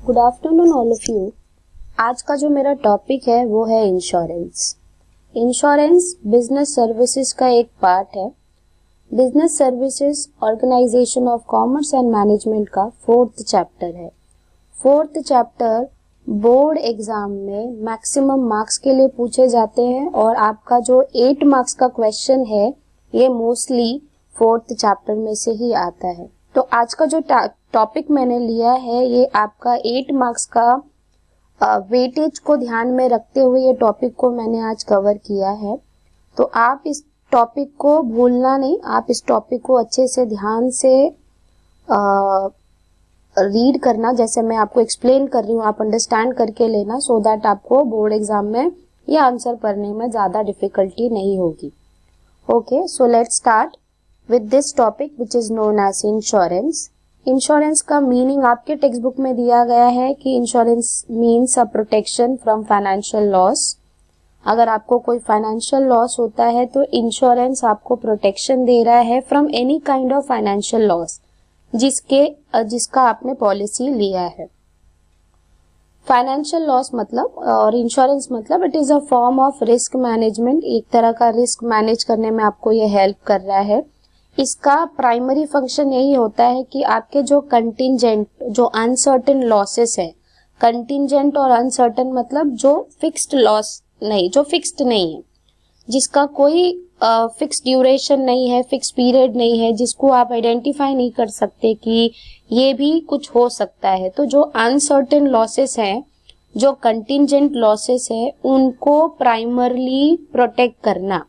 Good afternoon all of you. आज का जो मेरा टॉपिक है वो है इंश्योरेंस। इंश्योरेंस बिजनेस सर्विसेज का एक पार्ट है। Business services organisation of commerce and management का 4th चैप्टर है। 4th चैप्टर बोर्ड एग्जाम में मैक्सिमम मार्क्स के लिए पूछे जाते हैं और आपका जो 8 मार्क्स का क्वेश्चन है ये मोस्टली 4th चैप्टर में से ही आता है। तो आज का जो टॉपिक मैंने लिया है ये आपका 8 मार्क्स का वेटेज को ध्यान में रखते हुए ये टॉपिक को मैंने आज कवर किया है। तो आप इस टॉपिक को भूलना नहीं, आप इस टॉपिक को अच्छे से ध्यान से रीड करना, जैसे मैं आपको एक्सप्लेन कर रही हूँ आप अंडरस्टैंड करके लेना, सो दैट आपको बोर्ड एग्जाम में ये आंसर करने में ज्यादा डिफिकल्टी नहीं होगी। Okay, so let's start with this topic which is known as insurance. Insurance का मीनिंग आपके टेक्स्ट बुक में दिया गया है कि insurance means a protection from financial loss. अगर आपको कोई फाइनेंशियल लॉस होता है तो इंश्योरेंस आपको प्रोटेक्शन दे रहा है from any kind of financial loss जिसका आपने पॉलिसी लिया है। फाइनेंशियल लॉस मतलब और इंश्योरेंस मतलब it is a form of risk management. एक तरह का रिस्क मैनेज करने में आपको ये हेल्प कर रहा है। इसका प्राइमरी फंक्शन यही होता है कि आपके जो कंटिंजेंट जो अनसर्टेन लॉसेस है, कंटिंजेंट और अनसर्टेन मतलब जो फिक्स्ड लॉस नहीं, जो फिक्स्ड नहीं है, जिसका कोई फिक्स ड्यूरेशन नहीं है, फिक्स पीरियड नहीं है, जिसको आप आइडेंटिफाई नहीं कर सकते कि ये भी कुछ हो सकता है। तो जो अनसर्टेन लॉसेस हैं, जो कंटिंजेंट लॉसेस है, उनको प्राइमरली प्रोटेक्ट करना,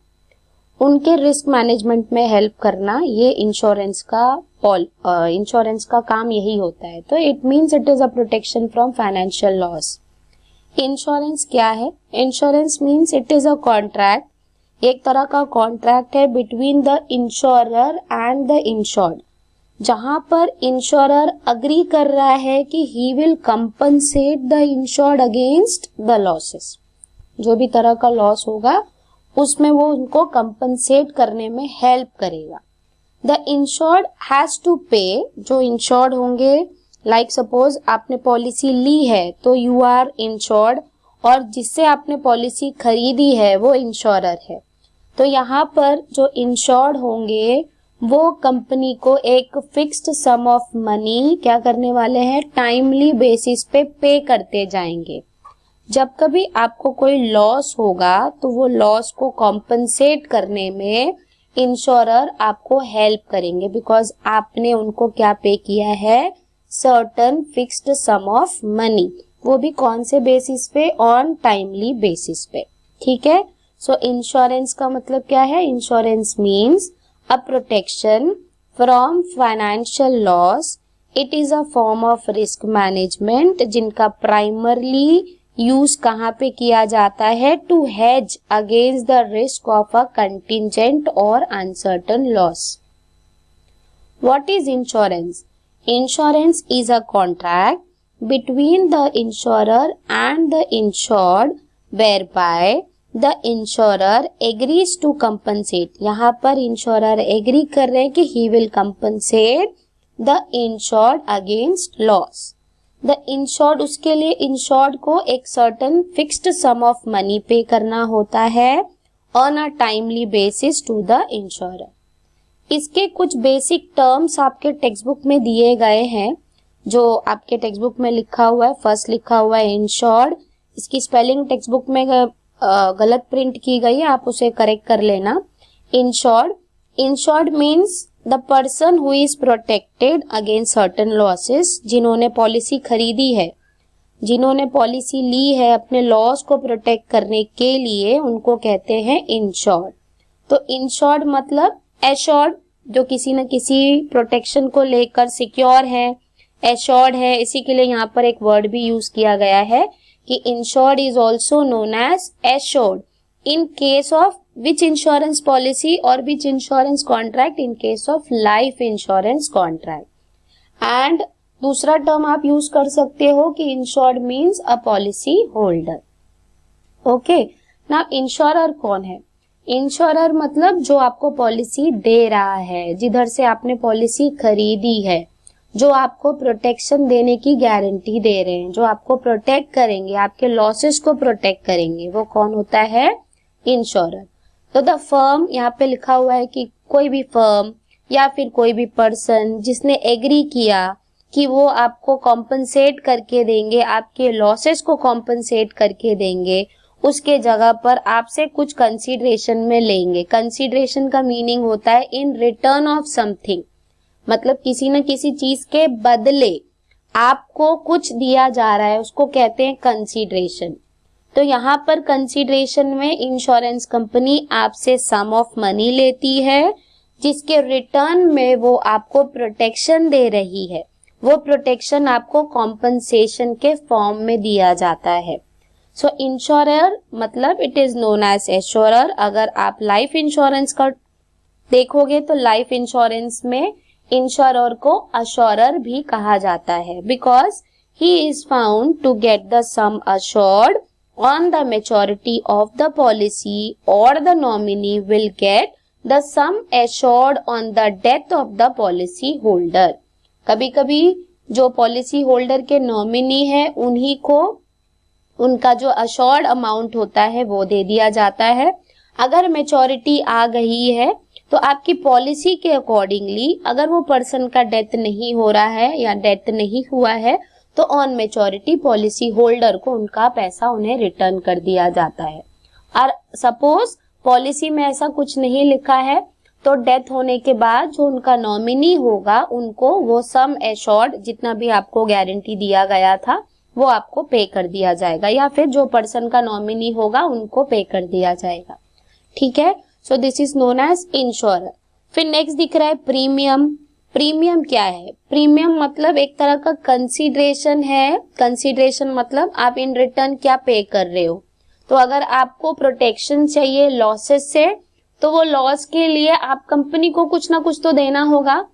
उनके रिस्क मैनेजमेंट में हेल्प करना, ये इंश्योरेंस का काम यही होता है। तो it means it is a protection from financial loss. Insurance क्या है? Insurance means it is a contract, एक तरह का कॉन्ट्रैक्ट है between the insurer and the insured, जहां पर इंश्योरर अग्री कर रहा है कि he will compensate the insured against the losses. जो भी तरह का लॉस होगा उसमें वो उनको कंपनसेट करने में हेल्प करेगा। द इंश्योर्ड हैज टू पे, जो इंश्योर्ड होंगे, लाइक सपोज आपने पॉलिसी ली है तो यू आर इंश्योर्ड और जिससे आपने पॉलिसी खरीदी है वो इंश्योरर है। तो यहाँ पर जो इंश्योर्ड होंगे वो कंपनी को एक फिक्स्ड सम ऑफ मनी क्या करने वाले हैं, टाइमली बेसिस पे करते जाएंगे। जब कभी आपको कोई लॉस होगा तो वो लॉस को कॉम्पनसेट करने में इंश्योरर आपको हेल्प करेंगे, बिकॉज आपने उनको क्या पे किया है, certain fixed sum of money, वो भी कौन से बेसिस पे, ऑन टाइमली बेसिस पे। ठीक है, सो इंश्योरेंस का मतलब क्या है? Insurance means a protection from financial loss. It is a form of risk management जिनका प्राइमरली यूज कहाँ पे किया जाता है, to hedge against the risk of a contingent और uncertain loss. What is insurance? Insurance is a contract between the insurer and the insured whereby the insurer agrees to compensate। यहाँ पर insurer agree कर रहे हैं कि he will compensate the insured against loss। The insured, उसके लिए insured को एक certain fixed sum of money pay करना होता है on a timely basis to the insurer. इसके कुछ बेसिक टर्म्स आपके टेक्स्ट बुक में दिए गए हैं, जो आपके टेक्स्ट बुक में लिखा हुआ है। फर्स्ट लिखा हुआ है इंश्योर्ड, इसकी स्पेलिंग टेक्स्ट बुक में गलत प्रिंट की गई है, आप उसे करेक्ट कर लेना। Insured means the person who is protected against certain losses. जिन्होंने पॉलिसी खरीदी है, जिन्होंने पॉलिसी ली है अपने लॉस को प्रोटेक्ट करने के लिए, उनको कहते हैं इंश्योर्ड। तो इंश्योर्ड मतलब एश्योर्ड, जो किसी न किसी प्रोटेक्शन को लेकर सिक्योर है, एश्योर्ड है। इसी के लिए यहाँ पर एक वर्ड भी यूज किया गया है कि insured is also known as assured in case of which insurance policy or which insurance contract? In case of life insurance contract। and दूसरा टर्म आप यूज कर सकते हो कि insured means a policy holder। Okay, ना insurer कौन है? Insurer मतलब जो आपको पॉलिसी दे रहा है, जिधर से आपने पॉलिसी खरीदी है, जो आपको प्रोटेक्शन देने की गारंटी दे रहे हैं, जो आपको प्रोटेक्ट करेंगे, आपके लॉसेस को प्रोटेक्ट करेंगे, वो कौन होता है? इंश्योरर। तो द फर्म, यहाँ पे लिखा हुआ है कि कोई भी फर्म या फिर कोई भी पर्सन जिसने एग्री किया कि वो आपको कॉम्पनसेट करके देंगे, आपके लॉसेस को कॉम्पनसेट करके देंगे, उसके जगह पर आपसे कुछ कंसीडरेशन में लेंगे। कंसीडरेशन का मीनिंग होता है इन रिटर्न ऑफ समथिंग, मतलब किसी न किसी चीज के बदले आपको कुछ दिया जा रहा है, उसको कहते हैं कंसीडरेशन। तो यहाँ पर कंसीडरेशन में इंश्योरेंस कंपनी आपसे सम ऑफ मनी लेती है, जिसके रिटर्न में वो आपको प्रोटेक्शन दे रही है। वो प्रोटेक्शन आपको कॉम्पनसेशन के फॉर्म में दिया जाता है। सो इंश्योरर मतलब इट इज नोन एज एश्योरर। अगर आप लाइफ इंश्योरेंस का देखोगे तो लाइफ इंश्योरेंस में इंश्योरर को अश्योरर भी कहा जाता है, because he is found to get the sum assured on the maturity of the policy, or the nominee will get the sum assured on the death of the policy holder। कभी कभी जो policy holder के nominee है उन्हीं को उनका जो assured amount होता है वो दे दिया जाता है। अगर मेच्योरिटी आ गई है तो आपकी पॉलिसी के अकॉर्डिंगली अगर वो पर्सन का डेथ नहीं हो रहा है या डेथ नहीं हुआ है तो ऑन मेच्योरिटी पॉलिसी होल्डर को उनका पैसा उन्हें रिटर्न कर दिया जाता है। और सपोज पॉलिसी में ऐसा कुछ नहीं लिखा है तो डेथ होने के बाद जो उनका नॉमिनी होगा उनको वो सम एश्योर्ड जितना भी आपको गारंटी दिया गया था वो आपको पे कर दिया जाएगा, या फिर जो पर्सन का नॉमिनी होगा उनको पे कर दिया जाएगा। ठीक है, so this is known as insurer. फिर नेक्स्ट दिख रहा है प्रीमियम। प्रीमियम क्या है? प्रीमियम मतलब एक तरह का कंसीडरेशन है। कंसीडरेशन मतलब आप इन रिटर्न क्या पे कर रहे हो। तो अगर आपको प्रोटेक्शन चाहिए लॉसेस से तो वो लॉस के लिए आप कंपनी को कुछ ना कुछ तो देना होगा।